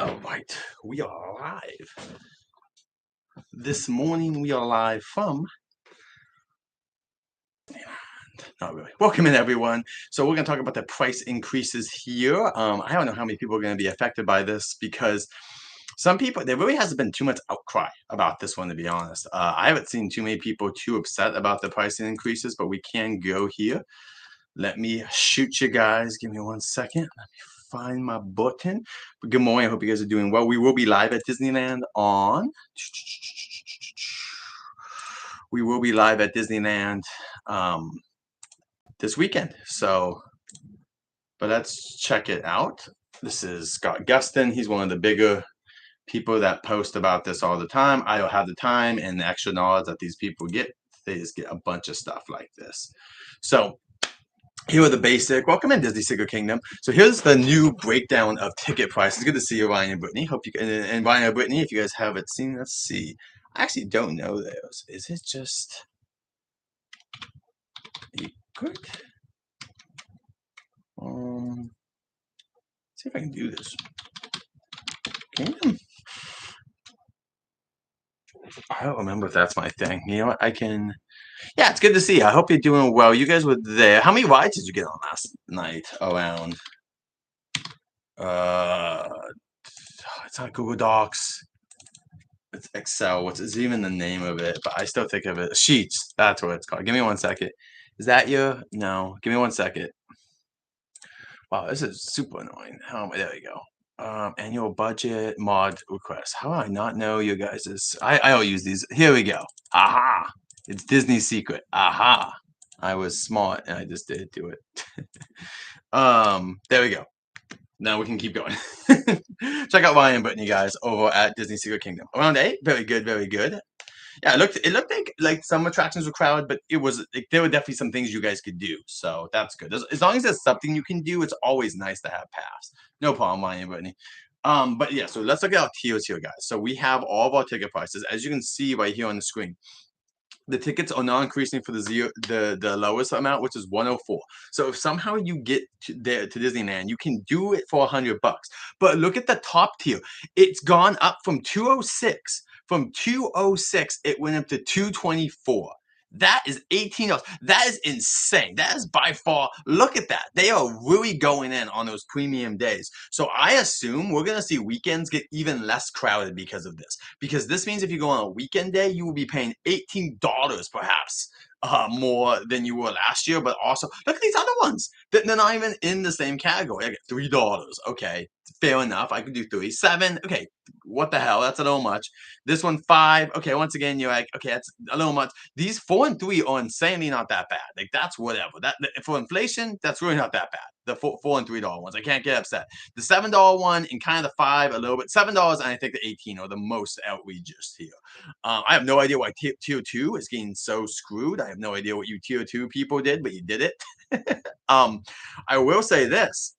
All right, we are live. This morning we are live from not really. Welcome in everyone. So we're gonna talk about the price increases here. I don't know how many people are gonna be affected by this because some people there really hasn't been too much outcry about this one to be honest. I haven't seen too many people too upset about the pricing increases, but we can go here. Let me shoot you guys. Give me 1 second. Let me find my button. Good morning. I hope you guys are doing well. We will be live at Disneyland on. We will be live at Disneyland this weekend. So, but let's check it out. This is Scott Gustin. He's one of the bigger people that post about this all the time. I don't have the time and the extra knowledge that these people get. They just get a bunch of stuff like this. So here are the basic. Welcome in Disney Secret Kingdom. So here's the new breakdown of ticket prices. Good to see you, Ryan and Brittany. Hope you can. And Ryan and Brittany, if you guys haven't seen, let's see. I actually don't know those. Is it just good? See if I can do this. Kingdom. I don't remember if that's my thing. You know what? I can. Yeah, it's good to see you. I hope you're doing well. You guys were there. How many rides did you get on last night around? It's not Google Docs. It's Excel. What's even the name of it? But I still think of it. Sheets. That's what it's called. Give me 1 second. Is that you? No. Give me 1 second. Wow, this is super annoying. There we go. Annual budget mod request. How do I not know you guys is? I don't use these. Here we go. Aha! It's Disney Secret. Aha! I was smart and I just did do it. There we go. Now we can keep going. Check out Ryan and Brittany, guys, over at Disney Secret Kingdom. Around 8. Very good, very good. Yeah, it looked like some attractions were crowded, but it was like, there were definitely some things you guys could do. So that's good. As long as there's something you can do, it's always nice to have pass. No problem, Ryan and Brittany. But yeah, so let's look at our tiers here, guys. So we have all of our ticket prices, as you can see right here on the screen. The tickets are not increasing for the lowest amount, which is 104. So if somehow you get to Disneyland, you can do it for $100. But look at the top tier; it's gone up from 206. From 206, it went up to 224. That is $18. That is insane. That is by far. Look at that. They are really going in on those premium days. So I assume we're gonna see weekends get even less crowded because of this. Because this means if you go on a weekend day, you will be paying $18 perhaps more than you were last year. But also, look at these other ones. They're not even in the same category. I get $3. Okay, fair enough. I could do 3. 7. Okay, what the hell? That's a little much. This one 5. Okay, once again, you're like, okay, that's a little much. These 4 and 3 are insanely not that bad. Like that's whatever. That for inflation, that's really not that bad. The $4 and $3 ones, I can't get upset. The $7 one and kind of the 5 a little bit. $7 and I think the 18 are the most outrageous here. I have no idea why tier 2 is getting so screwed. I have no idea what you tier 2 people did, but you did it. I will say this.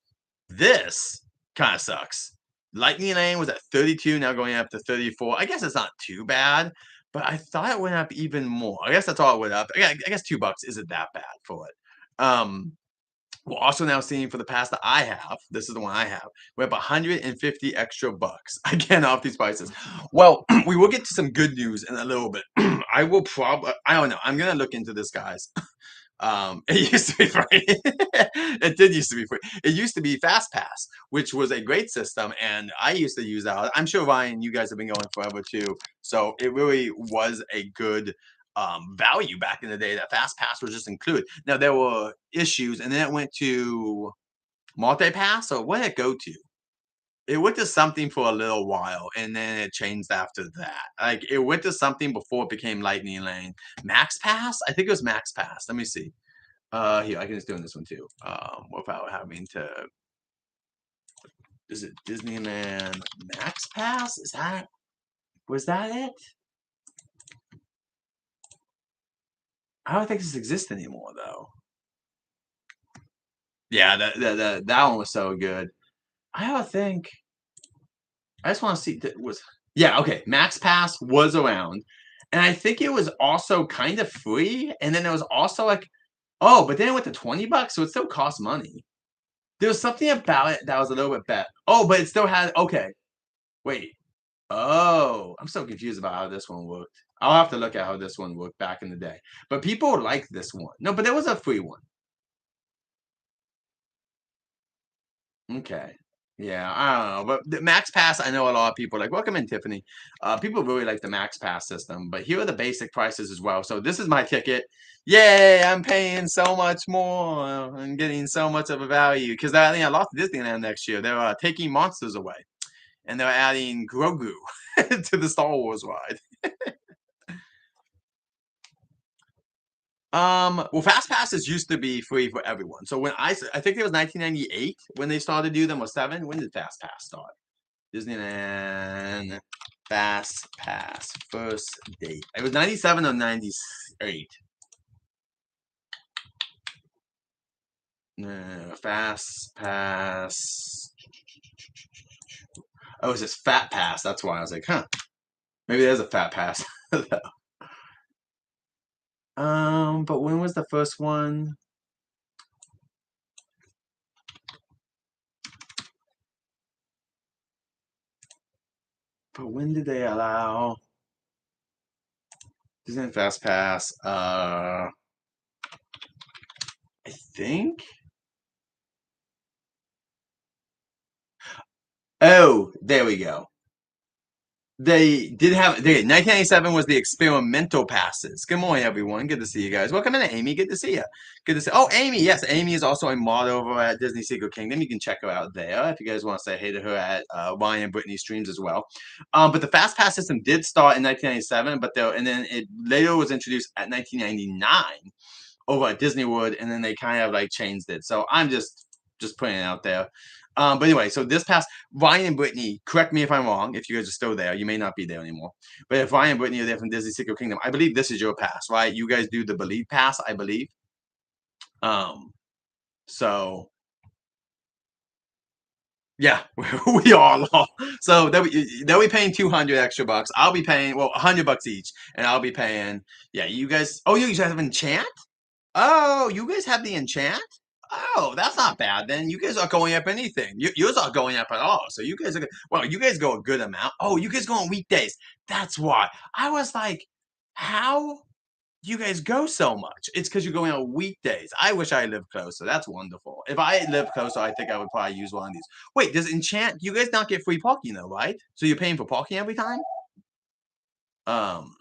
This kind of sucks. Lightning Lane was at 32, now going up to 34. I guess it's not too bad, but I thought it went up even more. I guess that's all it went up. I guess $2 isn't that bad for it. We're also now seeing for the pass that I have, this is the one I have, we're up 150 extra bucks again off these prices. Well, we will get to some good news in a little bit. I don't know. I'm gonna look into this, guys. It used to be free. It did used to be free. It used to be Fast Pass, which was a great system, and I used to use that. I'm sure, Ryan, you guys have been going forever too. So it really was a good value back in the day that Fast Pass was just included. Now there were issues, and then it went to Multi Pass, or what did it go to? It went to something for a little while, and then it changed after that. Like it went to something before it became Lightning Lane. Max Pass? I think it was Max Pass. Let me see. Here, I can just do this one too. Without having to. Is it Disneyland Max Pass? Was that it? I don't think this exists anymore though. Yeah, that one was so good. I don't think. I just want to see that was. Yeah, okay. Max Pass was around, and I think it was also kind of free. And then there was also like, oh, but then it went to $20, so it still cost money. There was something about it that was a little bit better. Oh, but it still had okay. Wait. Oh, I'm so confused about how this one worked. I'll have to look at how this one worked back in the day. But people like this one. No, but there was a free one. Okay. Yeah, I don't know. But the Max Pass, I know a lot of people like, welcome in, Tiffany. People really like the Max Pass system, but here are the basic prices as well. So this is my ticket. Yay, I'm paying so much more and getting so much of a value because I think I lost Disneyland next year. They're taking monsters away and they're adding Grogu to the Star Wars ride. Well, fast passes used to be free for everyone. So when I think it was 1998 when they started to do them, or seven. When did fast pass start? Disneyland fast pass first date. It was 97 or 98. Fast pass. Oh, it's this fat pass. That's why I was like, huh. Maybe there's a fat pass. But when was the first one? But when did they allow Disneyland Fast Pass? I think. Oh, there we go. They did have 1997 was the experimental passes. Good morning, everyone. Good to see you guys. Welcome in, Amy. Good to see you. Good to see. Oh, Amy. Yes, Amy is also a model over at Disney Secret Kingdom. You can check her out there if you guys want to say hey to her at Ryan and Brittany streams as well. But the fast pass system did start in 1997, and then it later was introduced at 1999 over at Disney World, and then they kind of like changed it. So I'm just putting it out there. But anyway, so this past Ryan and Brittany, correct me if I'm wrong. If you guys are still there, you may not be there anymore. But if Ryan and Brittany are there from Disney Secret Kingdom, I believe this is your pass, right? You guys do the Believe Pass, I believe. Um, so yeah, we all are. So they'll be paying 200 extra bucks. I'll be paying 100 bucks each, and I'll be paying. Yeah, you guys. Oh, you guys have Enchant. Oh, you guys have the Enchant. Oh, that's not bad then. You guys aren't going up anything. Yours aren't going up at all. So you guys are well, you guys go a good amount. Oh, you guys go on weekdays. That's why. I was like, how do you guys go so much? It's because you're going on weekdays. I wish I lived closer. That's wonderful. If I lived closer, I think I would probably use one of these. Wait, does Enchant you guys not get free parking though, right? So you're paying for parking every time? Um,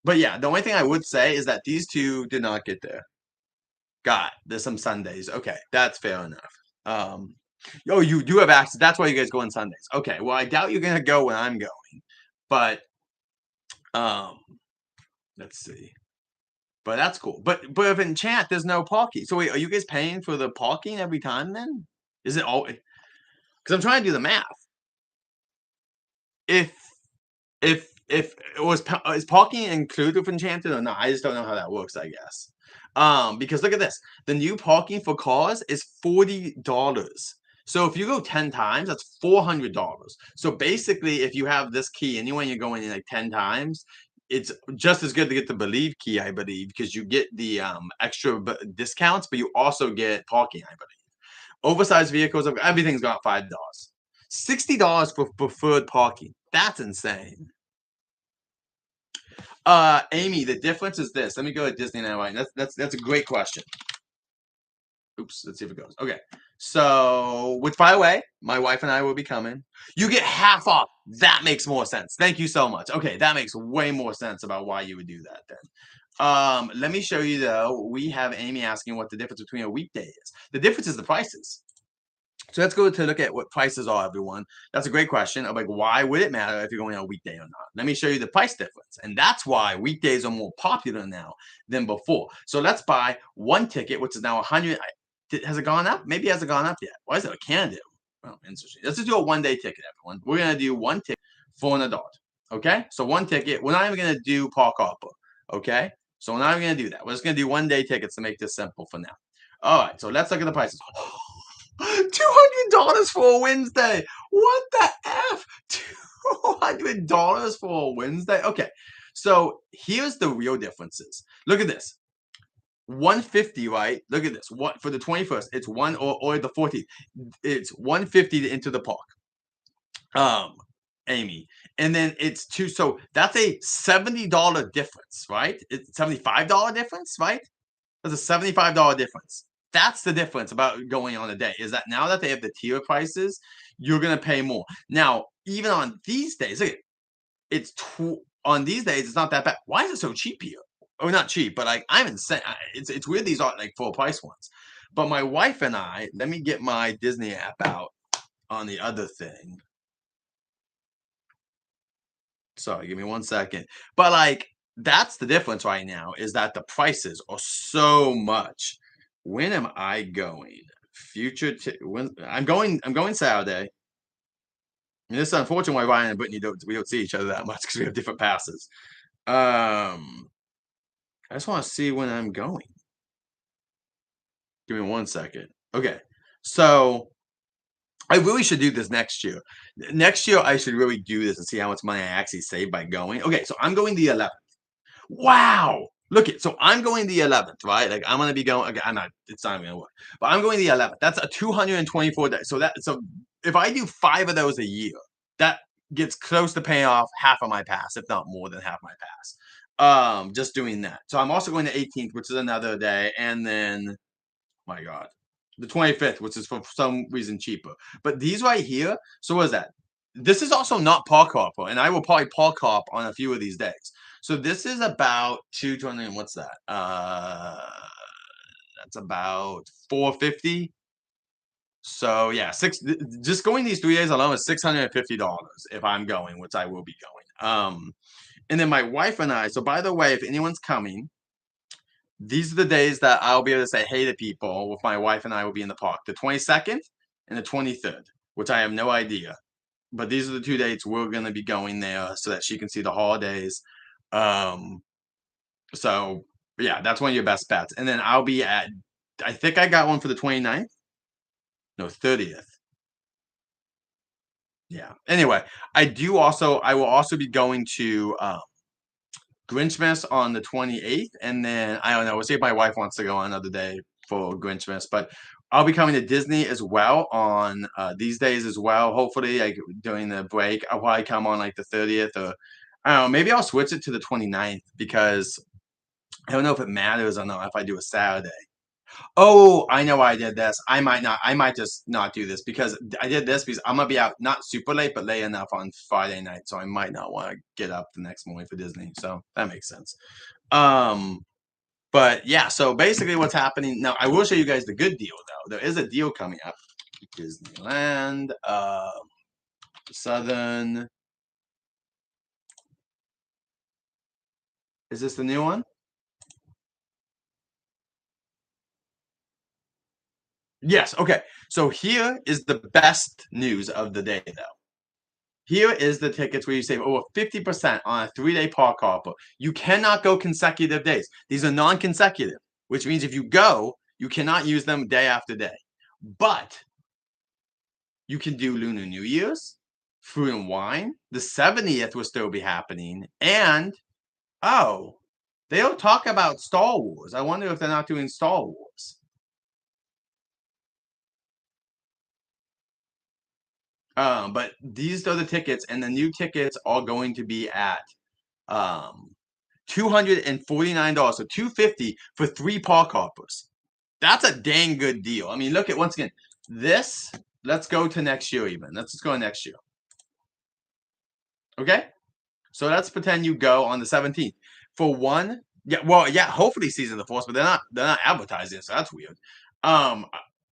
but yeah, the only thing I would say is that these two did not get there. There's some Sundays. Okay, that's fair enough. Oh, you do have access. That's why you guys go on Sundays. Okay, well, I doubt you're gonna go when I'm going, but um, let's see. But that's cool. But if in chat there's no parking, so wait, are you guys paying for the parking every time then? Is it all? Because I'm trying to do the math. If if it was is parking included with Enchanted or not? I just don't know how that works. I guess. Because look at this. The new parking for cars is $40. So if you go 10 times, that's $400. So basically, if you have this key anyway, you're going in like 10 times, it's just as good to get the Believe key, I believe, because you get the extra discounts, but you also get parking, I believe. Oversized vehicles, everything's got $5. $60 for preferred parking. That's insane. Amy, the difference is this. Let me go to Disneyland right. That's a great question. Oops, let's see if it goes. Okay. So, which by the way, my wife and I will be coming. You get half off. That makes more sense. Thank you so much. Okay, that makes way more sense about why you would do that then. Let me show you though. We have Amy asking what the difference between a weekday is. The difference is the prices. So let's go to look at what prices are, everyone. That's a great question. I'm like, why would it matter if you're going on a weekday or not? Let me show you the price difference. And that's why weekdays are more popular now than before. So let's buy one ticket, which is now 100. Has it gone up? Maybe it hasn't gone up yet. Why is it a candidate? Well, interesting. Let's just do a one-day ticket, everyone. We're going to do one ticket for an adult. Okay? So one ticket. We're not even going to do park hopper. Okay? So we're not even going to do that. We're just going to do one-day tickets to make this simple for now. All right. So let's look at the prices. $200 for a Wednesday. What the F? $200 for a Wednesday? Okay. So here's the real differences. Look at this. 150, right? Look at this. What for the 21st? It's one or the 14th. It's 150 to enter the park. um, Amy, and then it's two. So that's a $70 difference, right? It's $75 difference, right? There's a $75 difference. That's the difference about going on a day, is that now that they have the tier prices, you're gonna pay more. Now, even on these days, look, it's on these days, it's not that bad. Why is it so cheap here? Oh, not cheap, but like I'm insane. It's weird these aren't like full price ones. But my wife and I, let me get my Disney app out on the other thing. Sorry, give me 1 second. But like that's the difference right now, is that the prices are so much. When am I going? When I'm going Saturday. And it's unfortunate why Ryan and Brittany we don't see each other that much because we have different passes. I just want to see when I'm going. Give me 1 second. Okay. So I really should do this next year. Next year, I should really do this and see how much money I actually save by going. Okay, so I'm going the 11th. Wow. Look it. So I'm going the 11th, right? Like I'm gonna be going. Okay, I'm not. It's not gonna work. But I'm going the 11th. That's a 224 days. So if I do 5 of those a year, that gets close to paying off half of my pass, if not more than half my pass. Just doing that. So I'm also going to 18th, which is another day, and then my God, the 25th, which is for some reason cheaper. But these right here. So what is that? This is also not park hopper, and I will probably park hop on a few of these days. So this is about 220. What's that? That's about 450. So yeah, just going these 3 days alone is $650 if I'm going, which I will be going. And then my wife and I. So by the way, if anyone's coming, these are the days that I'll be able to say hey to people. With my wife and I will be in the park, the 22nd and the 23rd, which I have no idea. But these are the 2 dates we're gonna be going there so that she can see the holidays. Um, so yeah, that's one of your best bets. And then I'll be at, I think I got one for the 29th. No, 30th. Yeah. Anyway, I will also be going to Grinchmas on the 28th, and then I don't know. We'll see if my wife wants to go on another day for Grinchmas, but I'll be coming to Disney as well on these days as well. Hopefully, like during the break, I'll probably come on like the 30th, or I don't know. Maybe I'll switch it to the 29th because I don't know if it matters or not if I do a Saturday. Oh, I know why I did this. I might not. I might just not do this because I did this because I'm gonna be out not super late, but late enough on Friday night, so I might not want to get up the next morning for Disney. So that makes sense. Um, but yeah. So basically, what's happening now? I will show you guys the good deal though. There is a deal coming up. Disneyland, Southern. Is this the new one? Yes. Okay. So here is the best news of the day, though. Here is the tickets where you save over 50% on a 3-day park hopper. You cannot go consecutive days. These are non-consecutive, which means if you go, you cannot use them day after day. But you can do Lunar New Year's, Food and Wine. The 70th will still be happening. And, oh, they don't talk about Star Wars. I wonder if they're not doing Star Wars. But these are the tickets, and the new tickets are going to be at $249. So $250 for 3 park hoppers. That's a dang good deal. I mean, look at once again this. Let's go to next year even. Let's just go next year. Okay. So let's pretend you go on the 17th for one. Yeah. Well, yeah. Hopefully season the force, but they're not advertising, so that's weird.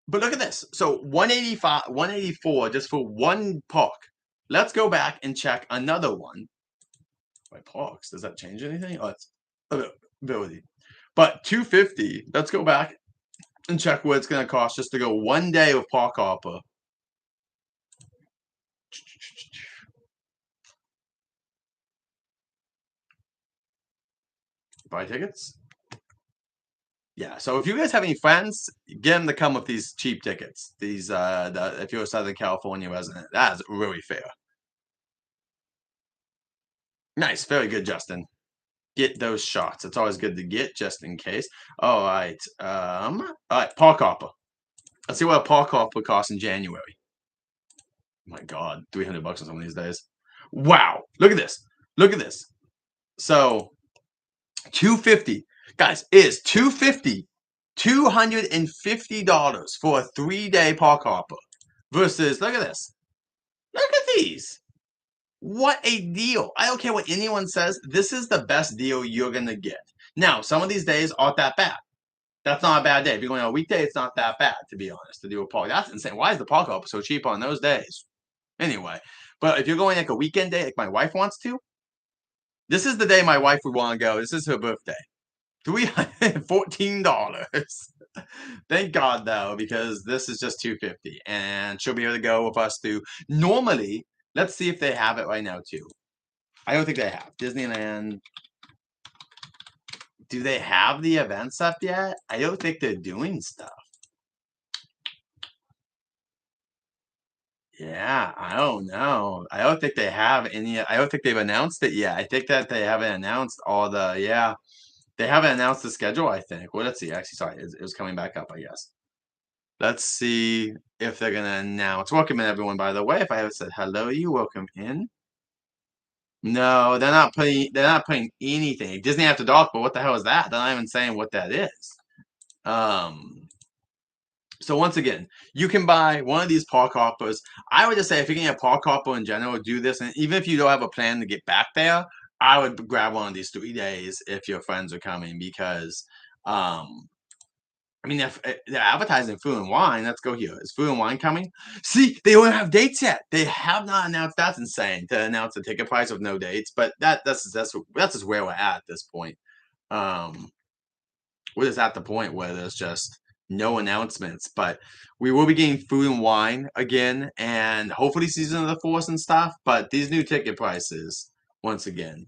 But look at this. So 185, 184 just for one park. Let's go back and check another one. My parks. Does that change anything? Oh, it's ability. But 250. Let's go back and check what it's going to cost just to go one day of park hopper. Buy tickets. Yeah. So if you guys have any friends, get them to come with these cheap tickets. These if you're a Southern California resident, that is really fair. Nice. Very good, Justin. Get those shots. It's always good to get just in case. All right. All right. Park hopper. Let's see what a park hopper costs in January. My God, $300 on some of these days. Wow, look at this. Look at this. So 250, guys, is 250, $250 for a 3-day park hopper versus look at this. Look at these. What a deal. I don't care what anyone says. This is the best deal you're going to get. Now, some of these days aren't that bad. That's not a bad day. If you're going on a weekday, it's not that bad, to be honest, to do a park. That's insane. Why is the park hopper so cheap on those days? Anyway, but if you're going like a weekend day, like my wife wants to, this is the day my wife would want to go. This is her birthday. $314. Thank God though, because this is just 250, and she'll be able to go with us to normally. Let's see if they have it right now too. I don't think they have Disneyland. Do they have the event stuff yet? I don't think they're doing stuff. Yeah, I don't know. I don't think they have any. I don't think they've announced it yet. I think that they haven't announced all the. Yeah, they haven't announced the schedule. I think. Well, let's see. Actually, sorry, it was coming back up. I guess. Let's see if they're gonna announce. Welcome in, everyone. By the way, if I haven't said hello to you, welcome in. No, they're not putting. They're not putting anything. Disney After Dark, but what the hell is that? They're not even saying what that is. So once again, you can buy one of these park hoppers. I would just say if you're getting a park hopper in general, do this. And even if you don't have a plan to get back there, I would grab one of these 3 days if your friends are coming because, I mean, if they're advertising food and wine, let's go here. Is food and wine coming? See, they don't have dates yet. They have not announced. That's insane to announce a ticket price with no dates. But that's just where we're at this point. Um, we're just at the point where there's just no announcements, but we will be getting food and wine again, and hopefully Season of the Force and stuff. But these new ticket prices, once again,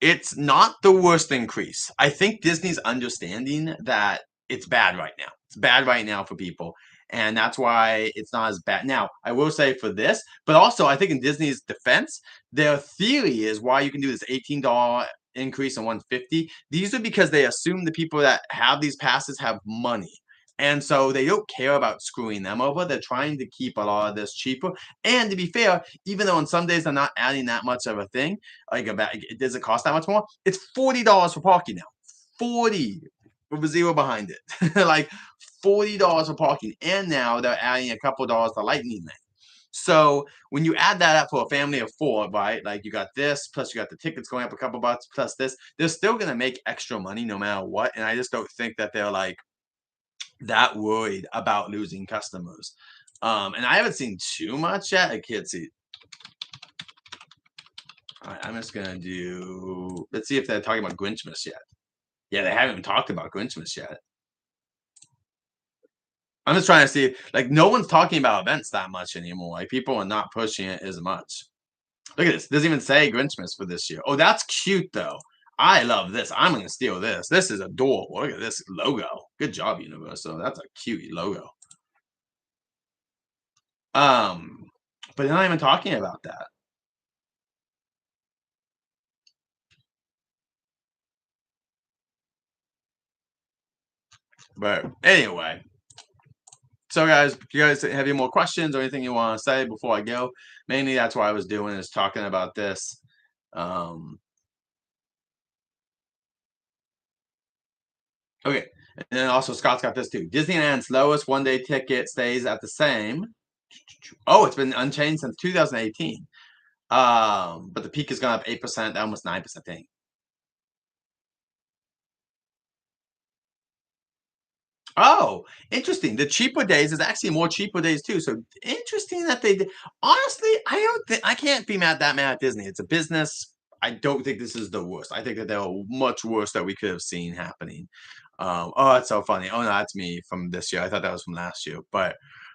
it's not the worst increase. I think Disney's understanding that it's bad right now. It's bad right now for people, and that's why it's not as bad. Now, I will say for this, but also I think in Disney's defense, their theory is why you can do this $18 increase in 150. These are because they assume the people that have these passes have money. And so they don't care about screwing them over. They're trying to keep a lot of this cheaper. And to be fair, even though on some days they're not adding that much of a thing, like does it cost that much more? It's $40 for parking now. 40 with a zero behind it. Like $40 for parking. And now they're adding a couple dollars to lightning lane. So when you add that up for a family of 4, right? Like you got this, plus you got the tickets going up a couple bucks, plus this, they're still gonna make extra money no matter what. And I just don't think that they're like that worried about losing customers. And I haven't seen too much yet. I can't see. All right, I'm just gonna do. Let's see if they're talking about Grinchmas yet. Yeah, they haven't even talked about Grinchmas yet. I'm just trying to see. Like, no one's talking about events that much anymore. Like, people are not pushing it as much. Look at this. It doesn't even say Grinchmas for this year. Oh, that's cute though. I love this. I'm gonna steal this. This is adorable. Look at this logo. Good job, Universal. That's a cute logo. But they're not even talking about that. But anyway, so guys, if you guys have any more questions or anything you want to say before I go, mainly that's what I was doing is talking about this. Um, okay, and then also Scott's got this too. Disneyland's lowest one-day ticket stays at the same. Oh, it's been unchanged since 2018. But the peak has gone up 8%, almost 9%. Thing. Oh, interesting. The cheaper days is actually more cheaper days too. So interesting that they did. Honestly, I don't think I can't be mad at Disney. It's a business. I don't think this is the worst. I think that there are much worse that we could have seen happening. Oh, that's so funny. Oh no, that's me from this year. I thought that was from last year. But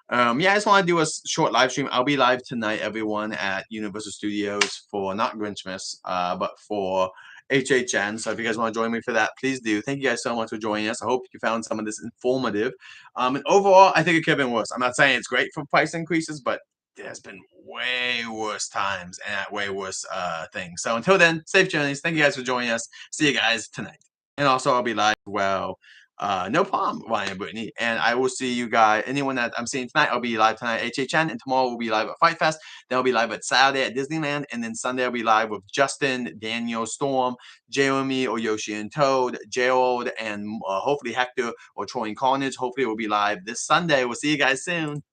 yeah, I just want to do a short live stream. I'll be live tonight, everyone, at Universal Studios for not Grinchmas, but for HHN. So if you guys want to join me for that, please do. Thank you guys so much for joining us. I hope you found some of this informative. And overall, I think it could have been worse. I'm not saying it's great for price increases, but there's been way worse times and at way worse things. So until then, safe journeys. Thank you guys for joining us. See you guys tonight. And also, I'll be live well No problem, Ryan and Brittany. And I will see you guys. Anyone that I'm seeing tonight, I'll be live tonight at HHN, and tomorrow we'll be live at Fight Fest. Then I'll be live at Saturday at Disneyland, and then Sunday I'll be live with Justin, Daniel, Storm, Jeremy, or Yoshi and Toad, Gerald, and hopefully Hector or Troy and Carnage. Hopefully we'll be live this Sunday. We'll see you guys soon.